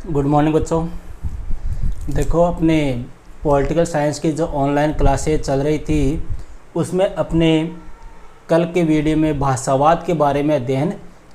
Good morning बच्चों। देखो, अपने पॉलिटिकल साइंस की जो ऑनलाइन क्लासेज चल रही थी उसमें अपने कल के वीडियो में भाषावाद के बारे में अध्ययन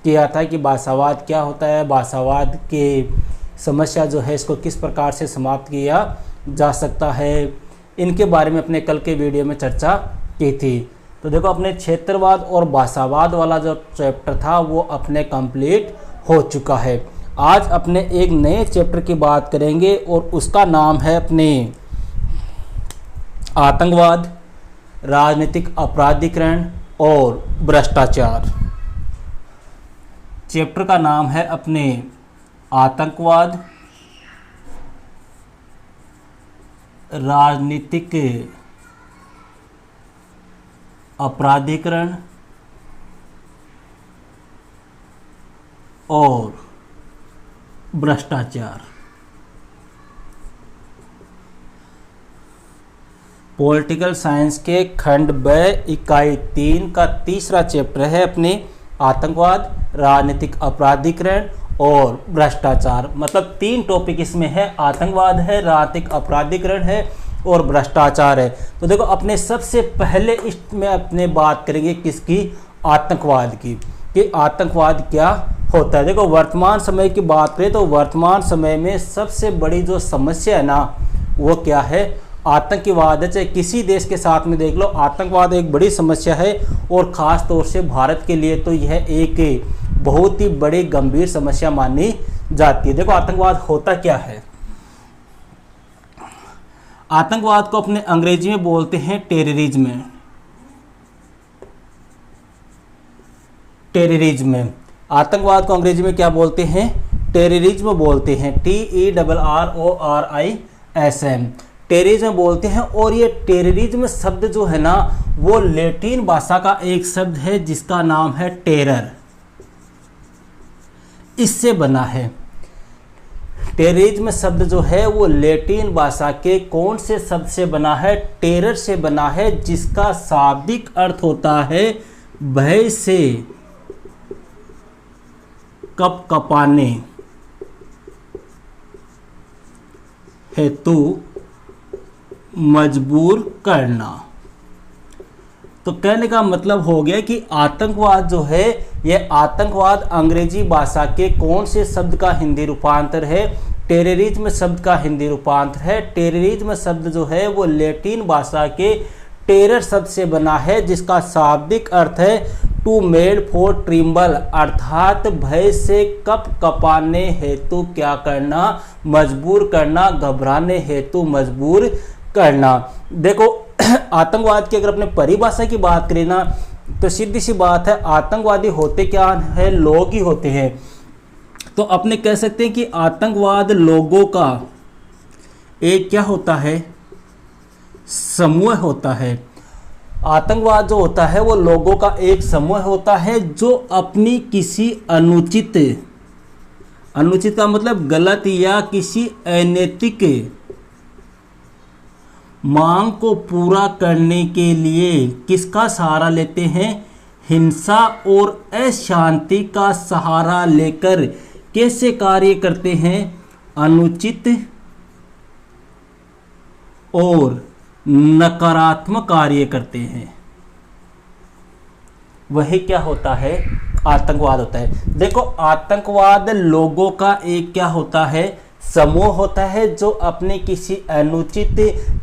किया था कि भाषावाद क्या होता है, भाषावाद की समस्या जो है इसको किस प्रकार से समाप्त किया जा सकता है, इनके बारे में अपने कल के वीडियो में चर्चा की थी। तो देखो, अपने क्षेत्रवाद और भाषावाद वाला जो चैप्टर था वो अपने कंप्लीट हो चुका है। आज अपने एक नए चैप्टर की बात करेंगे और उसका नाम है अपने आतंकवाद, राजनीतिक अपराधीकरण और भ्रष्टाचार। चैप्टर का नाम है अपने आतंकवाद, राजनीतिक अपराधीकरण और भ्रष्टाचार। पॉलिटिकल साइंस के खंड ब इकाई 3 का तीसरा चैप्टर है अपने आतंकवाद, राजनीतिक अपराधीकरण और भ्रष्टाचार। मतलब 3 टॉपिक इसमें है, आतंकवाद है, राजनीतिक अपराधीकरण है और भ्रष्टाचार है। तो देखो, अपने सबसे पहले इसमें अपने बात करेंगे किसकी, आतंकवाद की, कि आतंकवाद क्या होता है। देखो, वर्तमान समय की बात करें तो वर्तमान समय में सबसे बड़ी जो समस्या है ना वो क्या है, आतंकवाद है। चाहे किसी देश के साथ में देख लो, आतंकवाद एक बड़ी समस्या है और ख़ास तौर से भारत के लिए तो यह एक बहुत ही बड़ी गंभीर समस्या मानी जाती है। देखो, आतंकवाद होता क्या है। आतंकवाद को अपने अंग्रेजी में बोलते हैं टेररिज्म। टेररिज्म, आतंकवाद को अंग्रेजी में क्या बोलते हैं, टेररिज्म बोलते हैं, TERRORISM, टेररिज्म बोलते हैं। और ये टेररिज्म शब्द जो है ना वो लैटिन भाषा का एक शब्द है जिसका नाम है टेरर, इससे बना है। टेररिज्म शब्द जो है वो लैटिन भाषा के कौन से शब्द से बना है, टेरर से बना है, जिसका शाब्दिक अर्थ होता है भय से कपकपाने हेतु मजबूर करना। तो कहने का मतलब हो गया कि आतंकवाद जो है, यह आतंकवाद अंग्रेजी भाषा के कौन से शब्द का हिंदी रूपांतर है, टेररिज्म शब्द का हिंदी रूपांतर है। टेररिज्म शब्द जो है वो लैटिन भाषा के टेरर शब्द से बना है, जिसका शाब्दिक अर्थ है टू मेड फॉर ट्रिम्बल, अर्थात भय से कपकपाने हेतु क्या करना, मजबूर करना, घबराने हेतु मजबूर करना। देखो, आतंकवाद की अगर अपने परिभाषा की बात करें ना तो सीधी सी बात है, आतंकवादी होते क्या है, लोग ही होते हैं। तो अपने कह सकते हैं कि आतंकवाद लोगों का एक क्या होता है, समूह होता है। आतंकवाद जो होता है वो लोगों का एक समूह होता है जो अपनी किसी अनुचित का मतलब गलत या किसी अनैतिक मांग को पूरा करने के लिए किसका सहारा लेते हैं, हिंसा और अशांति का सहारा लेकर कैसे कार्य करते हैं, अनुचित और नकारात्मक कार्य करते हैं। वही क्या होता है, आतंकवाद होता है। देखो, आतंकवाद लोगों का एक क्या होता है, समूह होता है जो अपने किसी अनुचित,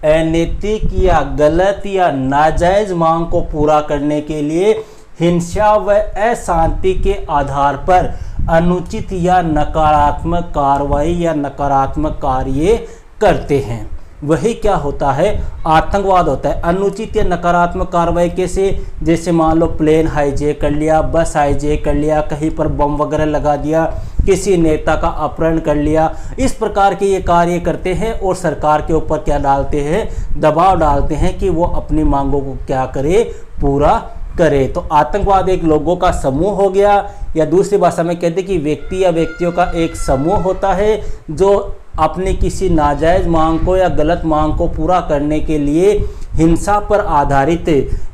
अनैतिक या गलत या नाजायज मांग को पूरा करने के लिए हिंसा व अशांति के आधार पर अनुचित या नकारात्मक कार्रवाई या नकारात्मक कार्य करते हैं। वही क्या होता है, आतंकवाद होता है। अनुचित या नकारात्मक कार्रवाई कैसे, जैसे मान लो प्लेन हाईजैक कर लिया, बस हाईजैक कर लिया, कहीं पर बम वगैरह लगा दिया, किसी नेता का अपहरण कर लिया, इस प्रकार के ये कार्य करते हैं और सरकार के ऊपर क्या डालते हैं, दबाव डालते हैं कि वो अपनी मांगों को क्या करे, पूरा करे। तो आतंकवाद एक लोगों का समूह हो गया, या दूसरी भाषा में कहते हैं कि व्यक्ति या व्यक्तियों का एक समूह होता है जो अपनी किसी नाजायज मांग को या गलत मांग को पूरा करने के लिए हिंसा पर आधारित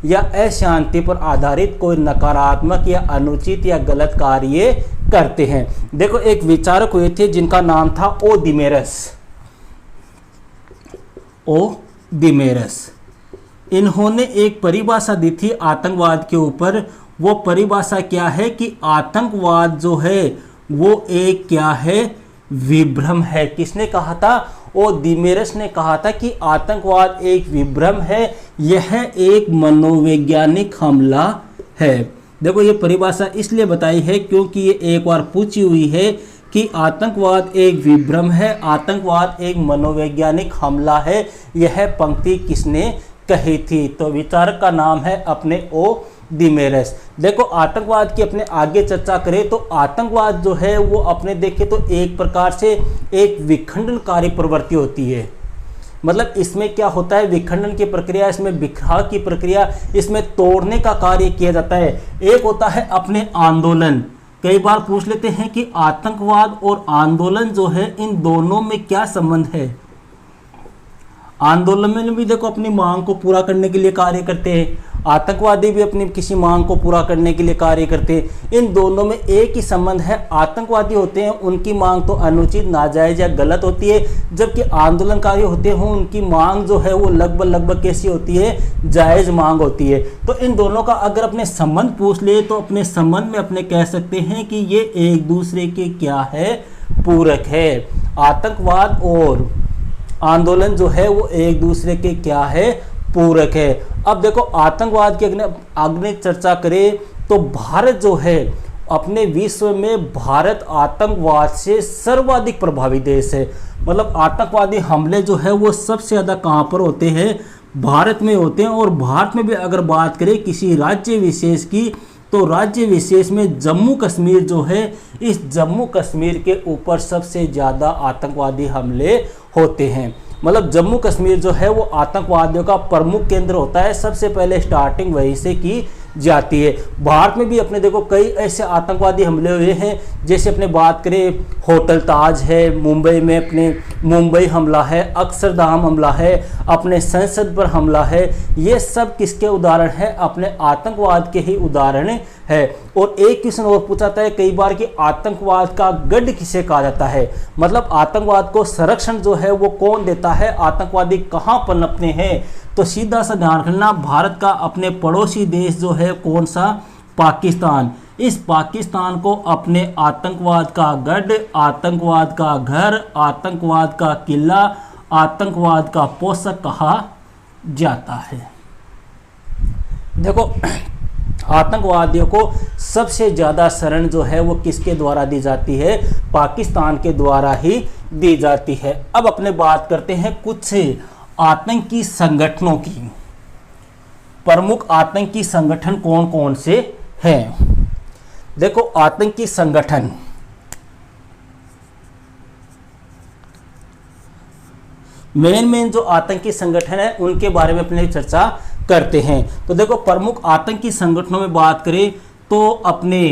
या अशांति पर आधारित कोई नकारात्मक या अनुचित या गलत कार्य करते हैं। देखो एक विचारक हुए थे जिनका नाम था ओदिमेरस। इन्होंने एक परिभाषा दी थी आतंकवाद के ऊपर। वो परिभाषा क्या है कि आतंकवाद जो है वो एक क्या है, विभ्रम है। किसने कहा था? ओदिमेरस ने कहा था कि आतंकवाद एक विभ्रम है, यह एक मनोवैज्ञानिक हमला है। देखो ये परिभाषा इसलिए बताई है क्योंकि ये एक बार पूछी हुई है कि आतंकवाद एक विभ्रम है, आतंकवाद एक मनोवैज्ञानिक हमला है। यह पंक्ति किसने कही थी? तो विचारक का नाम है अपने ओदिमेरस। देखो आतंकवाद की अपने आगे चर्चा करें तो आतंकवाद जो है वो अपने देखें तो एक प्रकार से एक विखंडनकारी प्रवृत्ति होती है। मतलब इसमें क्या होता है, विखंडन की प्रक्रिया, इसमें बिखराव की प्रक्रिया, इसमें तोड़ने का कार्य किया जाता है। एक होता है अपने आंदोलन। कई बार पूछ लेते हैं कि आतंकवाद और आंदोलन जो है इन दोनों में क्या संबंध है। आंदोलन में भी देखो अपनी मांग को पूरा करने के लिए कार्य करते हैं, आतंकवादी भी अपनी किसी मांग को पूरा करने के लिए कार्य करते हैं। इन दोनों में एक ही संबंध है। आतंकवादी होते हैं उनकी मांग तो अनुचित, नाजायज या गलत होती है, जबकि आंदोलनकारी होते हैं उनकी मांग जो है वो लगभग कैसी होती है, जायज मांग होती है। तो इन दोनों का अगर अपने संबंध पूछ ले तो अपने संबंध में अपने कह सकते हैं कि ये एक दूसरे के क्या है, पूरक है। आतंकवाद और आंदोलन जो है वो एक दूसरे के क्या है, पूरक है। अब देखो आतंकवाद की अग्नि चर्चा करें तो भारत जो है अपने विश्व में भारत आतंकवाद से सर्वाधिक प्रभावित देश है। मतलब आतंकवादी हमले जो है वो सबसे ज़्यादा कहाँ पर होते हैं, भारत में होते हैं। और भारत में भी अगर बात करें किसी राज्य विशेष की तो राज्य विशेष में जम्मू कश्मीर जो है, इस जम्मू कश्मीर के ऊपर सबसे ज़्यादा आतंकवादी हमले होते हैं। मतलब जम्मू कश्मीर जो है वो आतंकवादियों का प्रमुख केंद्र होता है, सबसे पहले स्टार्टिंग वहीं से की जाती है। भारत में भी अपने देखो कई ऐसे आतंकवादी हमले हुए हैं, जैसे अपने बात करें होटल ताज है मुंबई में, अपने मुंबई हमला है, अक्षरधाम हमला है, अपने संसद पर हमला है। ये सब किसके उदाहरण है, अपने आतंकवाद के ही उदाहरण है। और एक क्वेश्चन और पूछा जाता है कई बार कि आतंकवाद का गढ़ किसे कहा जाता है। मतलब आतंकवाद को संरक्षण जो है वो कौन देता है, आतंकवादी कहाँ पनपते हैं। तो सीधा सा ध्यान रखना, भारत का अपने पड़ोसी देश जो है कौन सा, पाकिस्तान। इस पाकिस्तान को अपने आतंकवाद का गढ़, आतंकवाद का घर, आतंकवाद का किला, आतंकवाद का पोषक कहा जाता है। देखो आतंकवादियों को सबसे ज़्यादा शरण जो है वो किसके द्वारा दी जाती है, पाकिस्तान के द्वारा ही दी जाती है। अब अपने बात करते हैं कुछ आतंकी संगठनों की। प्रमुख आतंकी संगठन कौन कौन से हैं। देखो आतंकी संगठन, मेन जो आतंकी संगठन है उनके बारे में अपने चर्चा करते हैं। तो देखो प्रमुख आतंकी संगठनों में बात करें तो अपने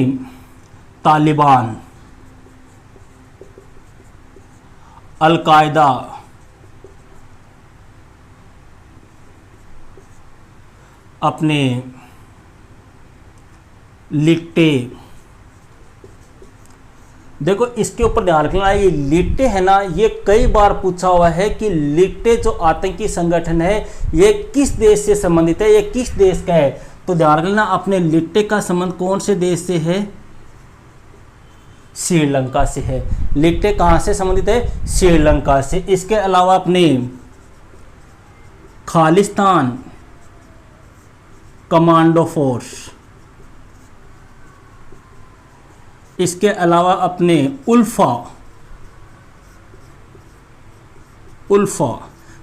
तालिबान, अल-कायदा, अपने लिट्टे। देखो इसके ऊपर ध्यान रखना, ये लिट्टे है ना, ये कई बार पूछा हुआ है कि लिट्टे जो आतंकी संगठन है ये किस देश से संबंधित है, ये किस देश का है। तो ध्यान रखना अपने लिट्टे का संबंध कौन से देश से है, श्रीलंका से है। लिट्टे कहाँ से संबंधित है, श्रीलंका से। इसके अलावा अपने खालिस्तान कमांडो फोर्स, इसके अलावा अपने उल्फा,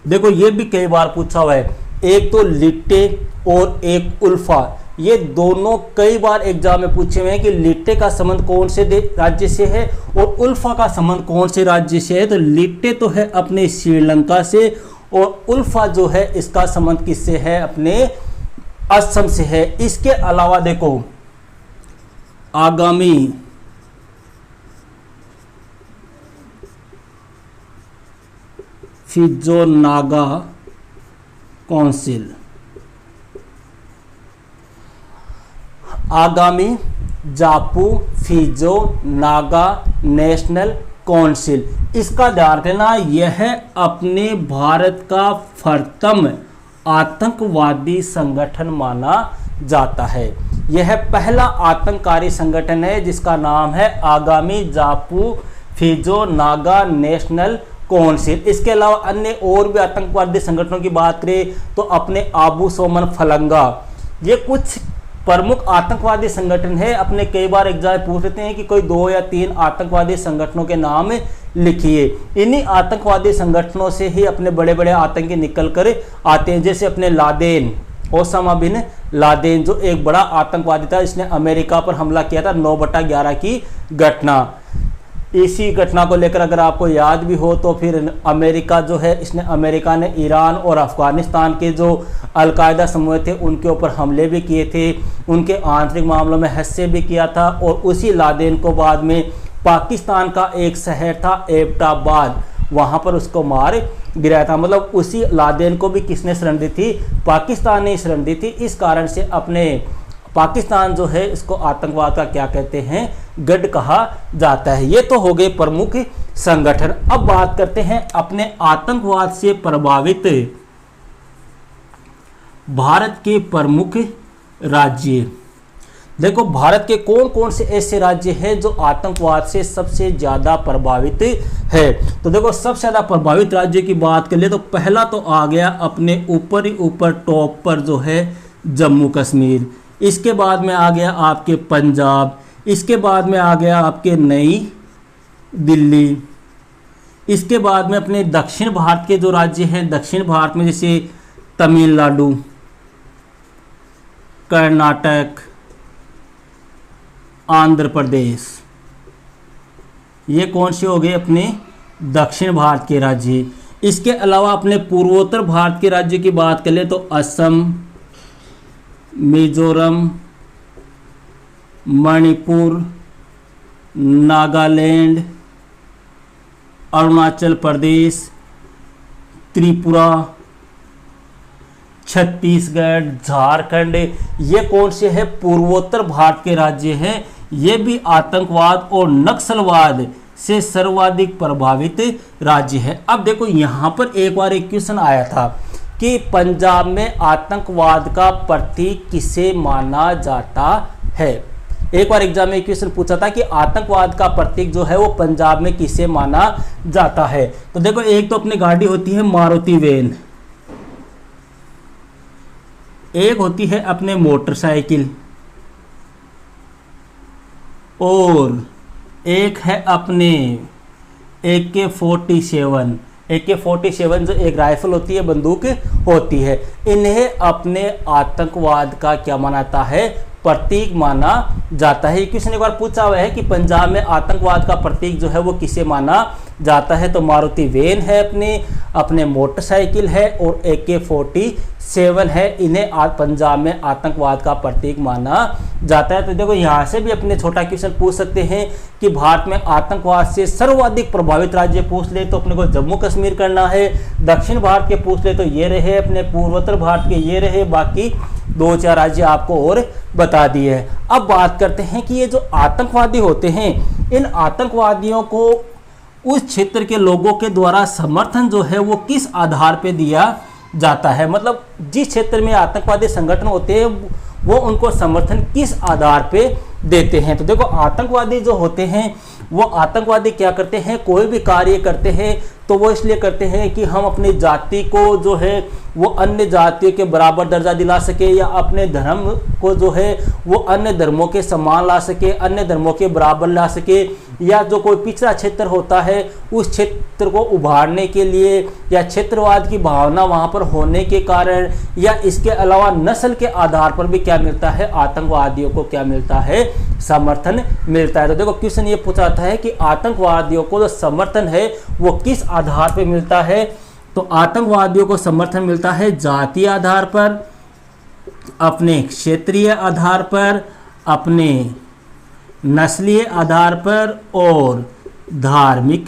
देखो ये भी कई बार पूछा हुआ है। एक तो लिट्टे और एक उल्फा, ये दोनों कई बार एग्जाम में पूछे हुए हैं कि लिट्टे का संबंध कौन से राज्य से है और उल्फा का संबंध कौन से राज्य से है। तो लिट्टे तो है अपने श्रीलंका से और उल्फा जो है इसका संबंध किससे है, अपने असम से है। इसके अलावा देखो आगामी फिजो नागा काउंसिल, आगामी जापू फिजो नागा नेशनल काउंसिल। इसका ध्यान रखना, यह अपने भारत का प्रथम आतंकवादी संगठन माना जाता है। यह पहला आतंककारी संगठन है जिसका नाम है आगामी जापू फिजो नागा नेशनल काउंसिल। इसके अलावा अन्य और भी आतंकवादी संगठनों की बात करें तो अपने आबू सोमन फलंगा, ये कुछ प्रमुख आतंकवादी संगठन है। अपने कई बार एग्जाम पूछ लेते हैं कि कोई 2 या 3 आतंकवादी संगठनों के नाम लिखिए। इन्हीं आतंकवादी संगठनों से ही अपने बड़े बड़े आतंकी निकल कर आते हैं, जैसे अपने लादेन, ओसामा बिन लादेन जो एक बड़ा आतंकवादी था, इसने अमेरिका पर हमला किया था 9/11 की घटना। इसी घटना को लेकर अगर आपको याद भी हो तो फिर अमेरिका जो है, अमेरिका ने ईरान और अफगानिस्तान के जो अलकायदा समूह थे उनके ऊपर हमले भी किए थे, उनके आंतरिक मामलों में हस्तक्षेप भी किया था। और उसी लादेन को बाद में पाकिस्तान का एक शहर था एबटाबाद, वहाँ पर उसको मार गिराया था। मतलब उसी लादेन को भी किसने शरण दी थी? पाकिस्तान ने शरण दी थी। इस कारण से अपने पाकिस्तान जो है इसको आतंकवाद का क्या कहते हैं? गढ़ कहा जाता है। ये तो हो गए प्रमुख संगठन। अब बात करते हैं अपने आतंकवाद से प्रभावित भारत के प्रमुख राज्य। देखो भारत के कौन कौन से ऐसे राज्य हैं जो आतंकवाद से सबसे ज़्यादा प्रभावित है। तो देखो सबसे ज़्यादा प्रभावित राज्य की बात कर ले तो पहला तो आ गया अपने ऊपर ही ऊपर टॉप पर जो है जम्मू कश्मीर, इसके बाद में आ गया आपके पंजाब, इसके बाद में आ गया आपके नई दिल्ली, इसके बाद में अपने दक्षिण भारत के जो राज्य हैं दक्षिण भारत में जैसे तमिलनाडु, कर्नाटक, आंध्र प्रदेश, ये कौन से हो गए? अपने दक्षिण भारत के राज्य। इसके अलावा अपने पूर्वोत्तर भारत के राज्य की बात कर ले तो असम, मिजोरम, मणिपुर, नागालैंड, अरुणाचल प्रदेश, त्रिपुरा, छत्तीसगढ़, झारखंड, ये कौन से हैं? पूर्वोत्तर भारत के राज्य हैं। ये भी आतंकवाद और नक्सलवाद से सर्वाधिक प्रभावित राज्य है। अब देखो यहाँ पर एक बार एक क्वेश्चन आया था कि पंजाब में आतंकवाद का प्रतीक किसे माना जाता है। एक बार एग्जाम में क्वेश्चन पूछा था कि आतंकवाद का प्रतीक जो है वो पंजाब में किसे माना जाता है। तो देखो एक तो अपनी गाड़ी होती है मारुति वैन, एक होती है अपने मोटरसाइकिल, और एक है अपने AK-47। AK-47 जो एक राइफल होती है, बंदूक होती है, इन्हें अपने आतंकवाद का क्या मानता है? प्रतीक माना जाता है। क्वेश्चन एक बार पूछा हुआ है कि पंजाब में आतंकवाद का प्रतीक जो है वो किसे माना जाता है, तो मारुति वैन है, अपने मोटरसाइकिल है और AK-47 है। इन्हें पंजाब में आतंकवाद का प्रतीक माना जाता है। तो देखो यहाँ से भी अपने छोटा क्वेश्चन पूछ सकते हैं कि भारत में आतंकवाद से सर्वाधिक प्रभावित राज्य पूछ ले तो अपने को जम्मू कश्मीर करना है, दक्षिण भारत के पूछ ले तो ये रहे, अपने पूर्वोत्तर भारत के ये रहे, बाकी 2-4 राज्य आपको और बता दिए हैं। अब बात करते हैं कि ये जो आतंकवादी होते हैं, इन आतंकवादियों को उस क्षेत्र के लोगों के द्वारा समर्थन जो है वो किस आधार पे दिया जाता है। मतलब जिस क्षेत्र में आतंकवादी संगठन होते हैं वो उनको समर्थन किस आधार पे देते हैं। तो देखो आतंकवादी जो होते हैं वो आतंकवादी क्या करते हैं, कोई भी कार्य करते हैं तो वो इसलिए करते हैं कि हम अपनी जाति को जो है वो अन्य जातियों के बराबर दर्जा दिला सके, या अपने धर्म को जो है वो अन्य धर्मों के समान ला सके, अन्य धर्मों के बराबर ला सके, या जो कोई पिछड़ा क्षेत्र होता है उस क्षेत्र को उभारने के लिए, या क्षेत्रवाद की भावना वहाँ पर होने के कारण, या इसके अलावा नस्ल के आधार पर भी क्या मिलता है, आतंकवादियों को क्या मिलता है, समर्थन मिलता है। तो देखो क्वेश्चन ये पूछा जाता है कि आतंकवादियों को जो समर्थन है वो किस आधार पर मिलता है। तो आतंकवादियों को समर्थन मिलता है जातीय आधार पर, अपने क्षेत्रीय आधार पर, अपने नस्लीय आधार पर और धार्मिक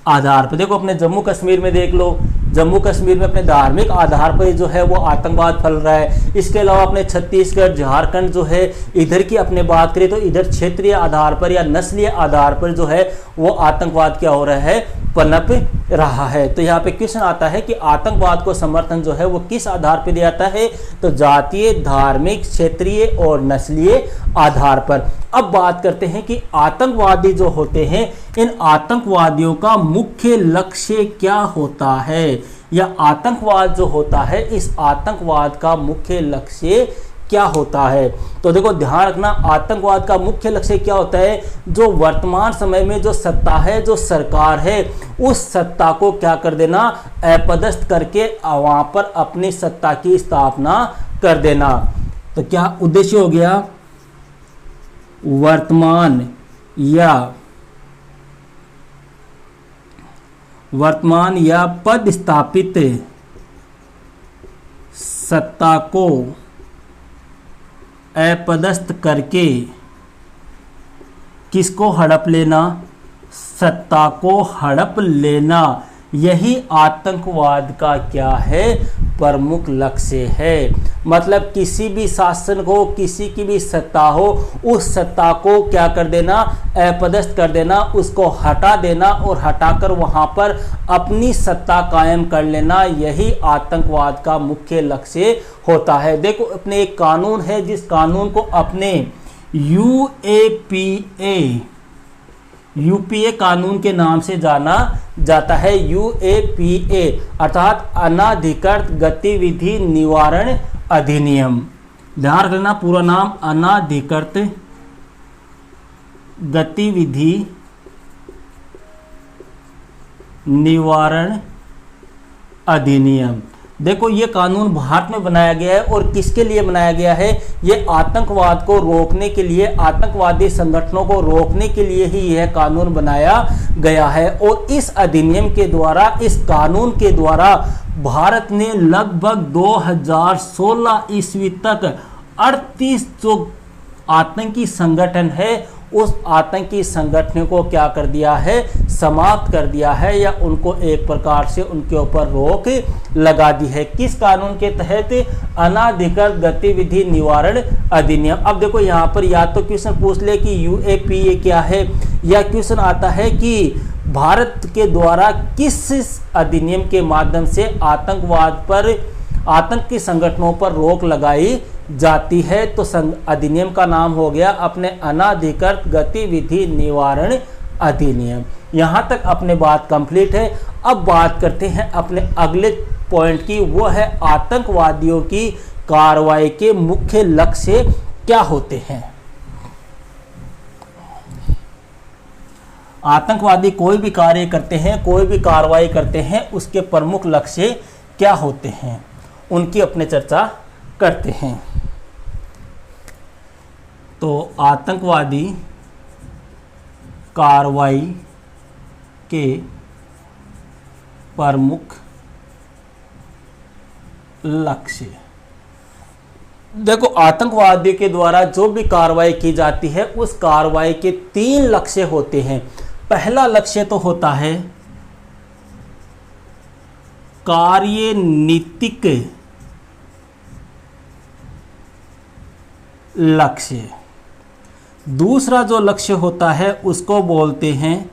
आधार पर। देखो अपने जम्मू कश्मीर में देख लो जम्मू कश्मीर में अपने धार्मिक आधार पर जो है वो आतंकवाद फैल रहा है। इसके अलावा अपने छत्तीसगढ़, झारखंड जो है इधर की अपने बात करें तो इधर क्षेत्रीय आधार पर या नस्लीय आधार पर जो है वो आतंकवाद क्या हो रहा है, पनप रहा है। तो यहाँ पे क्वेश्चन आता है कि आतंकवाद को समर्थन जो है वो किस आधार पर दिया जाता है, तो जातीय, धार्मिक, क्षेत्रीय और नस्लीय आधार पर। अब बात करते हैं कि आतंकवादी जो होते हैं, इन आतंकवादियों का मुख्य लक्ष्य क्या होता है, या आतंकवाद जो होता है इस आतंकवाद का मुख्य लक्ष्य क्या होता है। तो देखो ध्यान रखना, आतंकवाद का मुख्य लक्ष्य क्या होता है, जो वर्तमान समय में जो सत्ता है, जो सरकार है, उस सत्ता को क्या कर देना, अपदस्थ करके वहां पर अपनी सत्ता की स्थापना कर देना। तो क्या उद्देश्य हो गया, वर्तमान या पद स्थापित सत्ता को अपदस्थ करके किसको हड़प लेना, सत्ता को हड़प लेना, यही आतंकवाद का क्या है, प्रमुख लक्ष्य है। मतलब किसी भी शासन को, किसी की भी सत्ता हो, उस सत्ता को क्या कर देना, अपदस्थ कर देना, उसको हटा देना और हटाकर वहां पर अपनी सत्ता कायम कर लेना, यही आतंकवाद का मुख्य लक्ष्य होता है। देखो अपने एक कानून है, जिस कानून को अपने यूपीए कानून के नाम से जाना जाता है। यूएपीए अर्थात अनाधिकृत गतिविधि निवारण अधिनियम। ध्यान रखना पूरा नाम, अनाधिकृत गतिविधि निवारण अधिनियम। देखो ये कानून भारत में बनाया गया है और किसके लिए बनाया गया है, ये आतंकवाद को रोकने के लिए, आतंकवादी संगठनों को रोकने के लिए ही यह कानून बनाया गया है। और इस अधिनियम के द्वारा, इस कानून के द्वारा भारत ने लगभग 2016 ईस्वी तक 38 जो आतंकी संगठन है, उस आतंकी संगठन को क्या कर दिया है, समाप्त कर दिया है, या उनको एक प्रकार से उनके ऊपर रोक लगा दी है। किस कानून के तहत, अनाधिकृत गतिविधि निवारण अधिनियम। अब देखो यहाँ पर या तो क्वेश्चन पूछ ले कि यूएपीए क्या है, या क्वेश्चन आता है कि भारत के द्वारा किस अधिनियम के माध्यम से आतंकवाद पर, आतंकी संगठनों पर रोक लगाई जाती है। तो अधिनियम का नाम हो गया अपने अनाधिकृत गतिविधि निवारण अधिनियम। यहां तक अपने बात कंप्लीट है। अब बात करते हैं अपने अगले पॉइंट की, वो है आतंकवादियों की कार्रवाई के मुख्य लक्ष्य क्या होते हैं। आतंकवादी कोई भी कार्य करते हैं, कोई भी कार्रवाई करते हैं, उसके प्रमुख लक्ष्य क्या होते हैं, उनकी अपने चर्चा करते हैं। तो आतंकवादी कार्रवाई के प्रमुख लक्ष्य, देखो आतंकवादी के द्वारा जो भी कार्रवाई की जाती है, उस कार्रवाई के 3 लक्ष्य होते हैं। पहला लक्ष्य तो होता है कार्यनीतिक लक्ष्य। दूसरा जो लक्ष्य होता है उसको बोलते हैं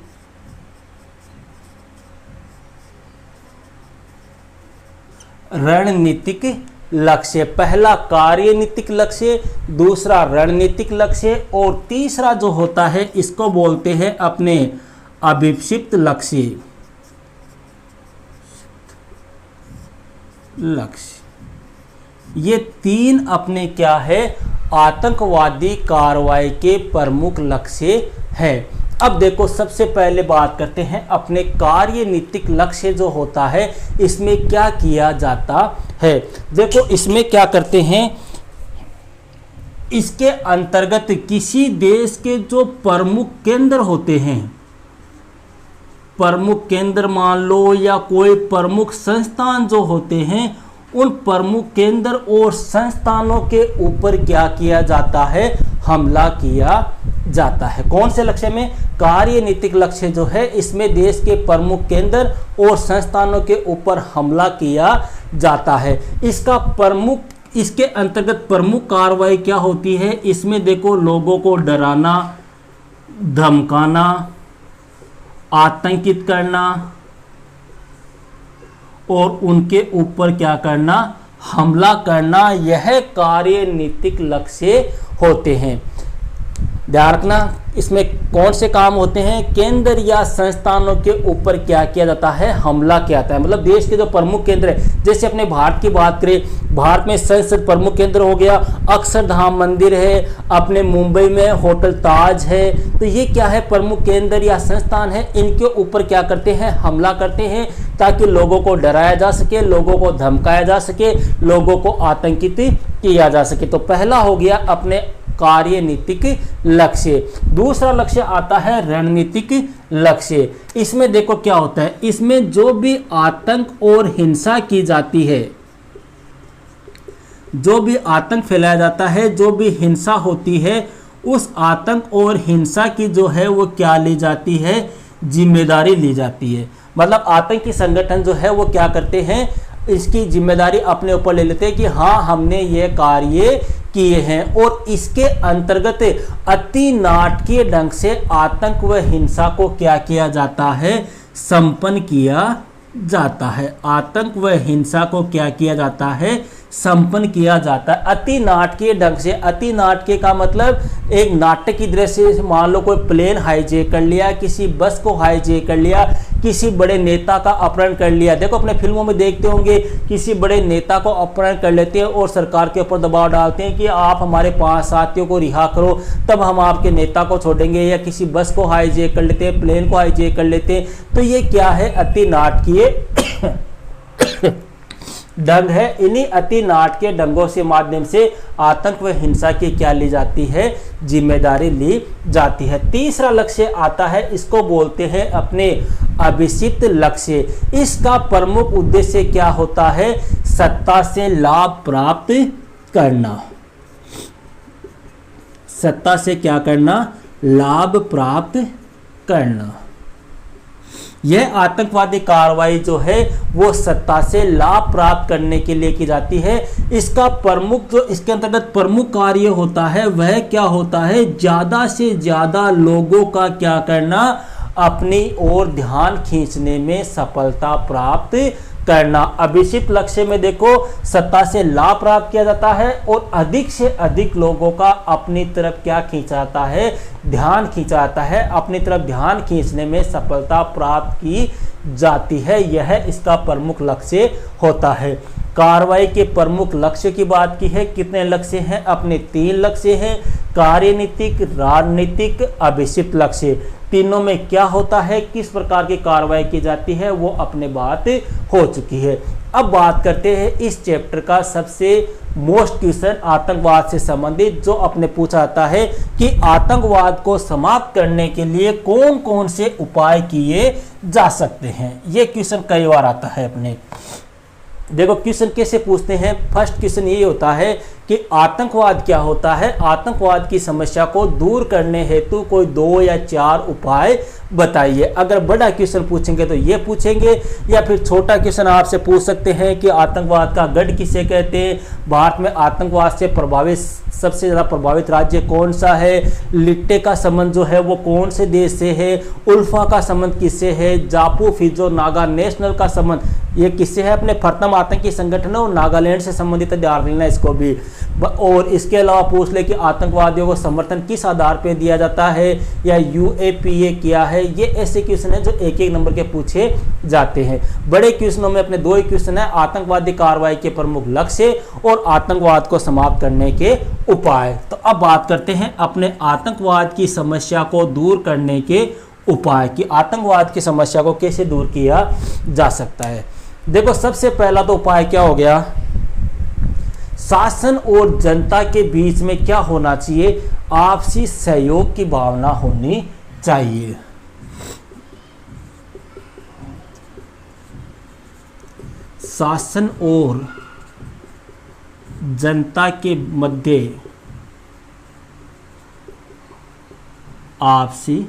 रणनीतिक लक्ष्य। पहला कार्यनीतिक लक्ष्य, दूसरा रणनीतिक लक्ष्य, और तीसरा जो होता है इसको बोलते हैं अपने अभिक्षिप्त लक्ष्य। ये 3 अपने क्या है, आतंकवादी कार्रवाई के प्रमुख लक्ष्य है। अब देखो सबसे पहले बात करते हैं अपने कार्यनीतिक लक्ष्य जो होता है, इसमें क्या किया जाता है। देखो इसमें क्या करते हैं, इसके अंतर्गत किसी देश के जो प्रमुख केंद्र होते हैं, प्रमुख केंद्र मान लो, या कोई प्रमुख संस्थान जो होते हैं, उन प्रमुख केंद्र और संस्थानों के ऊपर क्या किया जाता है, हमला किया जाता है। कौन से लक्ष्य में, कार्यनीतिक लक्ष्य जो है इसमें देश के प्रमुख केंद्र और संस्थानों के ऊपर हमला किया जाता है। इसके अंतर्गत प्रमुख कार्रवाई क्या होती है, इसमें देखो लोगों को डराना, धमकाना, आतंकित करना और उनके ऊपर क्या करना, हमला करना, यह कार्यनीतिक लक्ष्य होते हैं। ध्यान रखना, इसमें कौन से काम होते हैं, केंद्र या संस्थानों के ऊपर क्या किया जाता है, हमला किया जाता है। मतलब देश के जो प्रमुख केंद्र है, जैसे अपने भारत की बात करें, भारत में संसद प्रमुख केंद्र हो गया, अक्षरधाम मंदिर है, अपने मुंबई में होटल ताज है, तो ये क्या है, प्रमुख केंद्र या संस्थान है, इनके ऊपर क्या करते हैं, हमला करते हैं, ताकि लोगों को डराया जा सके, लोगों को धमकाया जा सके, लोगों को आतंकित किया जा सके। तो पहला हो गया अपने कार्यनीतिक लक्ष्य। दूसरा लक्ष्य आता है रणनीतिक लक्ष्य। इसमें देखो क्या होता है, इसमें जो भी आतंक और हिंसा की जाती है, जो भी आतंक फैलाया जाता है, जो भी हिंसा होती है, उस आतंक और हिंसा की जो है वो क्या ली जाती है, जिम्मेदारी ली जाती है। मतलब आतंकी संगठन जो है वो क्या करते हैं, इसकी जिम्मेदारी अपने ऊपर ले लेते हैं कि हाँ हमने ये कार्य किए हैं, और इसके अंतर्गत अति नाटकीय ढंग से आतंक व हिंसा को क्या किया जाता है, संपन्न किया जाता है। आतंक व हिंसा को क्या किया जाता है, संपन्न किया जाता है अति नाटकीय ढंग से। अति नाटकीय का मतलब एक नाटक की दृष्टि से, मान लो कोई प्लेन हाईजैक कर लिया, किसी बस को हाईजैक कर लिया, किसी बड़े नेता का अपहरण कर लिया। देखो अपने फिल्मों में देखते होंगे, किसी बड़े नेता को अपहरण कर लेते हैं और सरकार के ऊपर दबाव डालते हैं कि आप हमारे 5 साथियों को रिहा करो, तब हम आपके नेता को छोड़ेंगे। या किसी बस को हाईजैक कर लेते हैं, प्लेन को हाईजैक कर लेते हैं। तो ये क्या है, अति नाटकीय ढंग है। इन्हीं अति नाटकीय ढंगों से माध्यम से आतंक व हिंसा की क्या ली जाती है, जिम्मेदारी ली जाती है। तीसरा लक्ष्य आता है, इसको बोलते हैं अपने अभिषिक्त लक्ष्य। इसका प्रमुख उद्देश्य क्या होता है, सत्ता से लाभ प्राप्त करना। सत्ता से क्या करना, लाभ प्राप्त करना। यह आतंकवादी कार्रवाई जो है वो सत्ता से लाभ प्राप्त करने के लिए की जाती है। इसका प्रमुख जो इसके अंतर्गत प्रमुख कार्य होता है वह क्या होता है, ज्यादा से ज्यादा लोगों का क्या करना, अपनी ओर ध्यान खींचने में सफलता प्राप्त करना। अभिषिक्त लक्ष्य में देखो सत्ता से लाभ प्राप्त किया जाता है और अधिक से अधिक लोगों का अपनी तरफ क्या खींचा जाता है, ध्यान खींचा जाता है। अपनी तरफ ध्यान खींचने में सफलता प्राप्त की जाती है, यह इसका प्रमुख लक्ष्य होता है। कार्रवाई के प्रमुख लक्ष्य की बात की है, कितने लक्ष्य हैं, अपने 3 लक्ष्य हैं, कार्यनीतिक, राजनीतिक, अभिषिक्त लक्ष्य। तीनों में क्या होता है, किस प्रकार की कार्रवाई की जाती है, वो अपने बात हो चुकी है। अब बात करते हैं इस चैप्टर का सबसे मोस्ट क्वेश्चन आतंकवाद से संबंधित, जो अपने पूछा जाता है कि आतंकवाद को समाप्त करने के लिए कौन कौन से उपाय किए जा सकते हैं। ये क्वेश्चन कई बार आता है अपने। देखो क्वेश्चन कैसे पूछते हैं, फर्स्ट क्वेश्चन ये होता है कि आतंकवाद क्या होता है, आतंकवाद की समस्या को दूर करने हेतु कोई 2 या 4 उपाय बताइए। अगर बड़ा क्वेश्चन पूछेंगे तो ये पूछेंगे, या फिर छोटा क्वेश्चन आपसे पूछ सकते हैं कि आतंकवाद का गढ़ किसे कहते हैं, भारत में आतंकवाद से प्रभावित सबसे ज़्यादा प्रभावित राज्य कौन सा है, लिट्टे का संबंध जो है वो कौन से देश से है, उल्फा का संबंध किससे है, जापू फिजो नागा नेशनल का संबंध ये किससे है, अपने प्रथम आतंकी संगठन और नागालैंड से संबंधित ध्यान रखना इसको भी। और इसके अलावा पूछ ले कि आतंकवादियों को समर्थन किस आधार पर दिया जाता है, या यूएपीए क्या है। ये ऐसे क्वेश्चन है जो 1-1 नंबर के पूछे जाते हैं। बड़े क्वेश्चनों में अपने 2 ही क्वेश्चन है, आतंकवादी कार्रवाई के प्रमुख लक्ष्य और आतंकवाद को समाप्त करने के उपाय। तो अब बात करते हैं अपने आतंकवाद की समस्या को दूर करने के उपाय, कि आतंकवाद की समस्या को कैसे दूर किया जा सकता है। देखो सबसे पहला तो उपाय क्या हो गया, शासन और जनता के बीच में क्या होना चाहिए, आपसी सहयोग की भावना होनी चाहिए। शासन और जनता के मध्य आपसी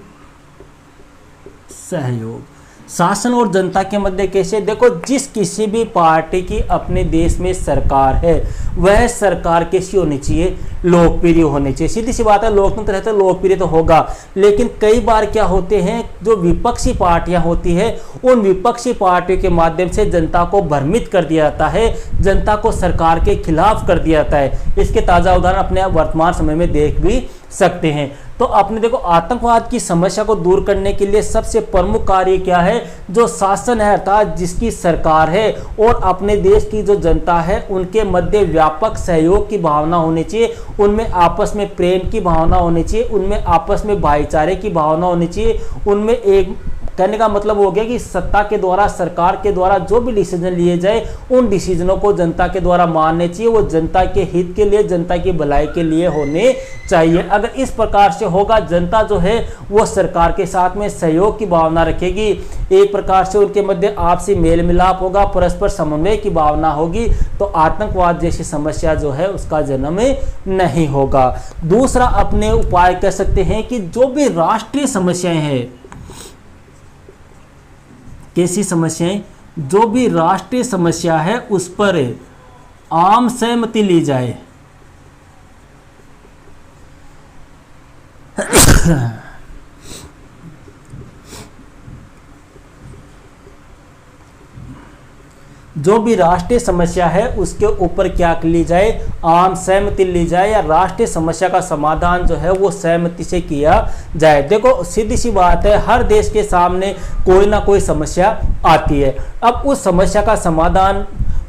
सहयोग। शासन और जनता के मध्य कैसे? देखो, जिस किसी भी पार्टी की अपने देश में सरकार है वह सरकार कैसी होनी चाहिए? लोकप्रिय होनी चाहिए। सीधी सी बात है, लोकतंत्र है तो लोकप्रिय तो होगा। लेकिन कई बार क्या होते हैं, जो विपक्षी पार्टियां होती है उन विपक्षी पार्टियों के माध्यम से जनता को भ्रमित कर दिया जाता है, जनता को सरकार के खिलाफ कर दिया जाता है। इसके ताज़ा उदाहरण अपने वर्तमान समय में देख भी सकते हैं। तो आपने देखो, आतंकवाद की समस्या को दूर करने के लिए सबसे प्रमुख कार्य क्या है? जो शासन है अर्थात जिसकी सरकार है और अपने देश की जो जनता है उनके मध्य व्यापक सहयोग की भावना होनी चाहिए, उनमें आपस में प्रेम की भावना होनी चाहिए, उनमें आपस में भाईचारे की भावना होनी चाहिए, उनमें एक कहने का मतलब हो गया कि सत्ता के द्वारा, सरकार के द्वारा जो भी डिसीजन लिए जाए उन डिसीजनों को जनता के द्वारा मानने चाहिए, वो जनता के हित के लिए, जनता की भलाई के लिए होने चाहिए। अगर इस प्रकार से होगा, जनता जो है वो सरकार के साथ में सहयोग की भावना रखेगी, एक प्रकार से उनके मध्य आपसी मेल मिलाप होगा, परस्पर समन्वय की भावना होगी, तो आतंकवाद जैसी समस्या जो है उसका जन्म नहीं होगा। दूसरा अपने उपाय कर सकते हैं कि जो भी राष्ट्रीय समस्याएं हैं, कैसी समस्याएं? जो भी राष्ट्रीय समस्या है उस पर आम सहमति ली जाए। जो भी राष्ट्रीय समस्या है उसके ऊपर क्या ली जाए? आम सहमति ली जाए, या राष्ट्रीय समस्या का समाधान जो है वो सहमति से किया जाए। देखो, सीधी सी बात है, हर देश के सामने कोई ना कोई समस्या आती है। अब उस समस्या का समाधान,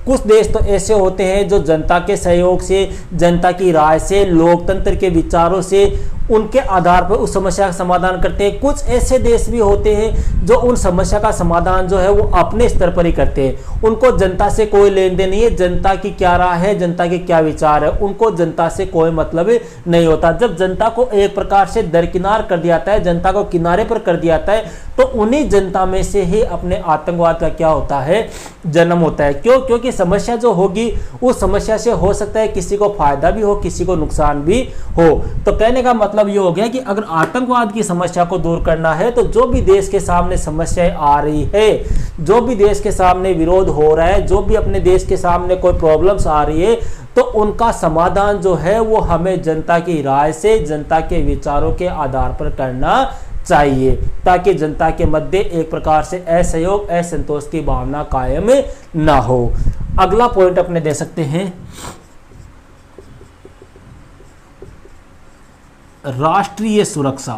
कुछ देश तो ऐसे होते हैं जो जनता के सहयोग से, जनता की राय से, लोकतंत्र के विचारों से, उनके आधार पर उस समस्या का समाधान करते हैं। कुछ ऐसे देश भी होते हैं जो उन समस्या का समाधान जो है वो अपने स्तर पर ही करते हैं, उनको जनता से कोई लेन देन नहीं है, जनता की क्या राय है, जनता के क्या विचार है, उनको जनता से कोई मतलब नहीं होता। जब जनता को एक प्रकार से दरकिनार कर दिया जाता है, जनता को किनारे पर कर दिया जाता है, तो उन्हीं जनता में से ही अपने आतंकवाद का क्या होता है? जन्म होता है। क्यों? क्योंकि समस्या जो होगी उस समस्या से हो सकता है किसी को फायदा भी हो, किसी को नुकसान भी हो। तो कहने का मतलब ये हो गया कि अगर आतंकवाद की समस्या को दूर करना है तो जो भी देश के सामने समस्याएं आ रही है, जो भी देश के सामने विरोध हो रहा है, जो भी अपने देश के सामने कोई प्रॉब्लम्स आ रही है, तो उनका समाधान जो है वो हमें जनता की राय से, जनता के विचारों के आधार पर करना चाहिए, ताकि जनता के मध्य एक प्रकार से असहयोग, असंतोष की भावना कायम ना हो। अगला पॉइंट अपने दे सकते हैं, राष्ट्रीय सुरक्षा।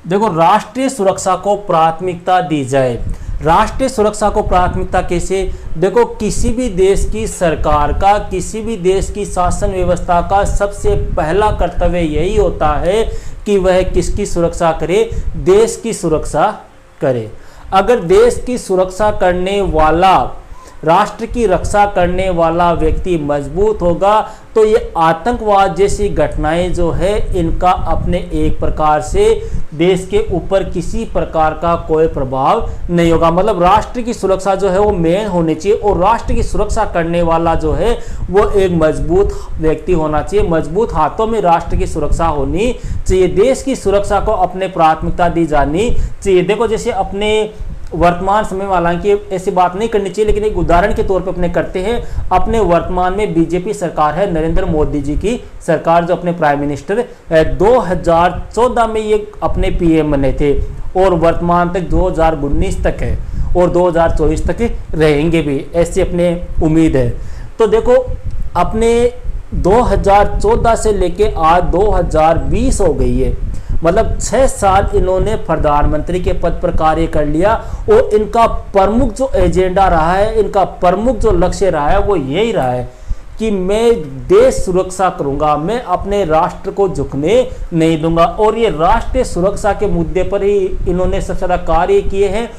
देखो, राष्ट्रीय सुरक्षा को प्राथमिकता दी जाए। राष्ट्रीय सुरक्षा को प्राथमिकता कैसे? देखो, किसी भी देश की सरकार का, किसी भी देश की शासन व्यवस्था का सबसे पहला कर्तव्य यही होता है कि वह किसकी सुरक्षा करे? देश की सुरक्षा करे। अगर देश की सुरक्षा करने वाला, राष्ट्र की रक्षा करने वाला व्यक्ति मजबूत होगा तो ये आतंकवाद जैसी घटनाएं जो है इनका अपने एक प्रकार से देश के ऊपर किसी प्रकार का कोई प्रभाव नहीं होगा। मतलब राष्ट्र की सुरक्षा जो है वो मेन होनी चाहिए, और राष्ट्र की सुरक्षा करने वाला जो है वो एक मजबूत व्यक्ति होना चाहिए, मजबूत हाथों में राष्ट्र की सुरक्षा होनी चाहिए। देश की सुरक्षा को अपने प्राथमिकता दी जानी चाहिए। देखो, जैसे अपने वर्तमान समय में, हालांकि ऐसी बात नहीं करनी चाहिए, लेकिन एक उदाहरण के तौर पे अपने करते हैं। अपने वर्तमान में बीजेपी सरकार है, नरेंद्र मोदी जी की सरकार, जो अपने प्राइम मिनिस्टर 2014 में ये अपने पीएम बने थे और वर्तमान तक 2019 तक है और 2024 तक रहेंगे भी, ऐसी अपने उम्मीद है। तो देखो, अपने 2014 से लेके आज 2020 हो गई है, मतलब 6 साल इन्होंने प्रधानमंत्री के पद पर कार्य कर लिया, और इनका प्रमुख जो एजेंडा रहा है, इनका प्रमुख जो लक्ष्य रहा है वो यही रहा है कि मैं देश सुरक्षा करूंगा, मैं अपने राष्ट्र को झुकने नहीं दूंगा। और ये राष्ट्रीय सुरक्षा के मुद्दे पर ही इन्होंने सबसे ज़्यादा कार्य किए हैं।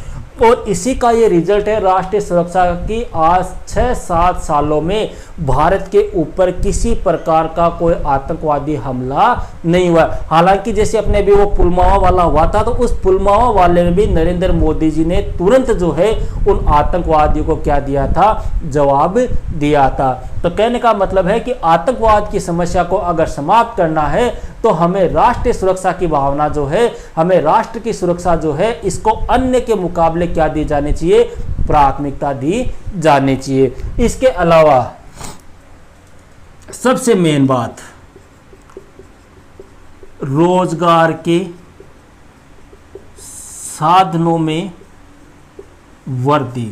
और इसी का ये रिजल्ट है राष्ट्रीय सुरक्षा की। आज 6-7 सालों में भारत के ऊपर किसी प्रकार का कोई आतंकवादी हमला नहीं हुआ। हालांकि जैसे अपने अभी वो पुलवामा वाला हुआ था, तो उस पुलवामा वाले में भी नरेंद्र मोदी जी ने तुरंत जो है उन आतंकवादियों को क्या दिया था, जवाब दिया था। तो कहने का मतलब है कि आतंकवाद की समस्या को अगर समाप्त करना है तो हमें राष्ट्रीय सुरक्षा की भावना जो है, हमें राष्ट्र की सुरक्षा जो है, इसको अन्य के मुकाबले क्या दी जानी चाहिए, प्राथमिकता दी जानी चाहिए। इसके अलावा सबसे मेन बात, रोजगार के साधनों में वृद्धि।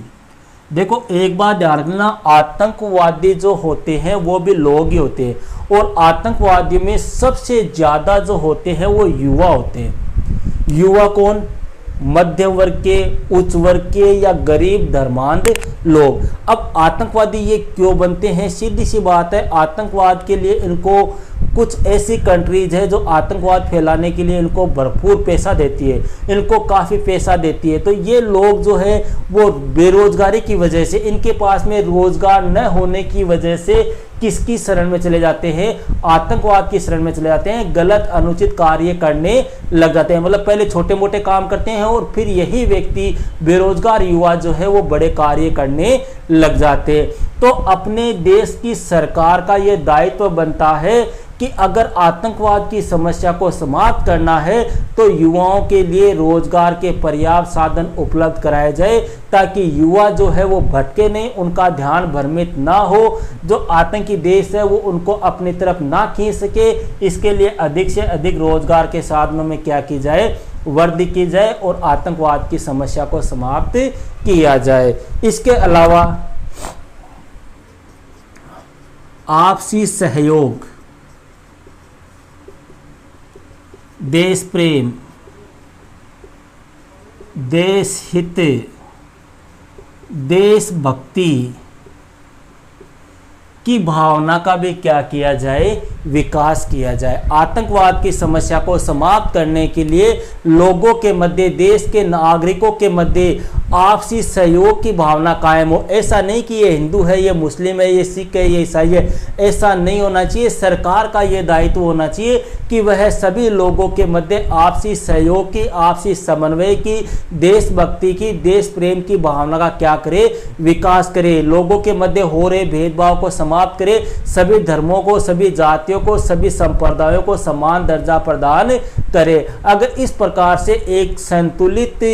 देखो एक बात ध्यान रखना, आतंकवादी जो होते हैं वो भी लोग ही होते हैं, और आतंकवादियों में सबसे ज्यादा जो होते हैं वो युवा होते हैं। युवा कौन, मध्यम वर्ग के, उच्च वर्ग के या गरीब धर्मांध लोग। अब आतंकवादी ये क्यों बनते हैं, सीधी सी बात है, आतंकवाद के लिए इनको कुछ ऐसी कंट्रीज है जो आतंकवाद फैलाने के लिए इनको भरपूर पैसा देती है, इनको काफ़ी पैसा देती है। तो ये लोग जो है वो बेरोजगारी की वजह से, इनके पास में रोजगार न होने की वजह से किसकी शरण में चले जाते हैं, आतंकवाद की शरण में चले जाते हैं, गलत अनुचित कार्य करने लग जाते हैं। मतलब पहले छोटे मोटे काम करते हैं और फिर यही व्यक्ति बेरोजगार युवा जो है वो बड़े कार्य करने लग जाते हैं। तो अपने देश की सरकार का ये दायित्व बनता है कि अगर आतंकवाद की समस्या को समाप्त करना है तो युवाओं के लिए रोजगार के पर्याप्त साधन उपलब्ध कराए जाए, ताकि युवा जो है वो भटके नहीं, उनका ध्यान भ्रमित ना हो, जो आतंकी देश है वो उनको अपनी तरफ ना खींच सके। इसके लिए अधिक से अधिक रोजगार के साधनों में क्या की जाए, वृद्धि की जाए और आतंकवाद की समस्या को समाप्त किया जाए। इसके अलावा आपसी सहयोग, देश प्रेम, देश हित, देशभक्ति की भावना का भी क्या किया जाए, विकास किया जाए। आतंकवाद की समस्या को समाप्त करने के लिए लोगों के मध्य, देश के नागरिकों के मध्य आपसी सहयोग की भावना कायम हो। ऐसा नहीं कि ये हिंदू है, ये मुस्लिम है, ये सिख है, ये ईसाई है, ऐसा नहीं होना चाहिए। सरकार का ये दायित्व होना चाहिए कि वह सभी लोगों के मध्य आपसी सहयोग की, आपसी समन्वय की, देशभक्ति की, देश प्रेम की भावना का क्या करे, विकास करे। लोगों के मध्य हो रहे भेदभाव को समाप्त करे, सभी धर्मों को, सभी जातियों को, सभी संप्रदायों को समान दर्जा प्रदान करे। अगर इस प्रकार से एक संतुलित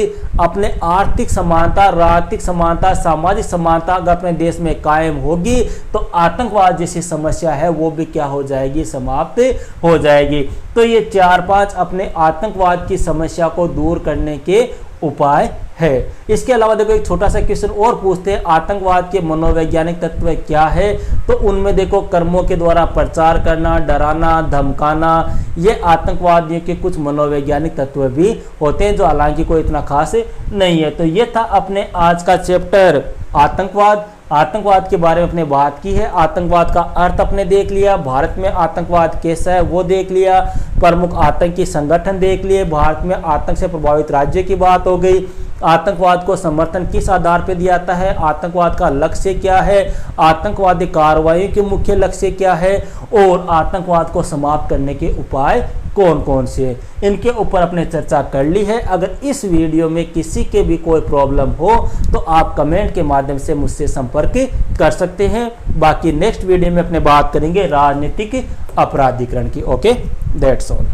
अपने आर्थिक समानता, राजनीतिक समानता, सामाजिक समानता अगर अपने देश में कायम होगी तो आतंकवाद जैसी समस्या है वो भी क्या हो जाएगी, समाप्त हो जाएगी। तो ये 4-5 अपने आतंकवाद की समस्या को दूर करने के उपाय है। इसके अलावा देखो एक छोटा सा क्वेश्चन और पूछते हैं, आतंकवाद के मनोवैज्ञानिक तत्व क्या है। तो उनमें देखो कर्मों के द्वारा प्रचार करना, डराना, धमकाना, ये आतंकवादियों के कुछ मनोवैज्ञानिक तत्व भी होते हैं, जो हालांकि कोई इतना खास नहीं है। तो ये था अपने आज का चैप्टर आतंकवाद। आतंकवाद के बारे में अपने बात की है, आतंकवाद का अर्थ अपने देख लिया, भारत में आतंकवाद कैसा है वो देख लिया, प्रमुख आतंकी संगठन देख लिए, भारत में आतंक से प्रभावित राज्य की बात हो गई, आतंकवाद को समर्थन किस आधार पर दिया जाता है, आतंकवाद का लक्ष्य क्या है, आतंकवादी कार्रवाई के मुख्य लक्ष्य क्या है, और आतंकवाद को समाप्त करने के उपाय कौन कौन से, इनके ऊपर अपने चर्चा कर ली है। अगर इस वीडियो में किसी के भी कोई प्रॉब्लम हो तो आप कमेंट के माध्यम से मुझसे संपर्क कर सकते हैं। बाकी नेक्स्ट वीडियो में अपने बात करेंगे राजनीतिक अपराधीकरण की। Okay, that's all.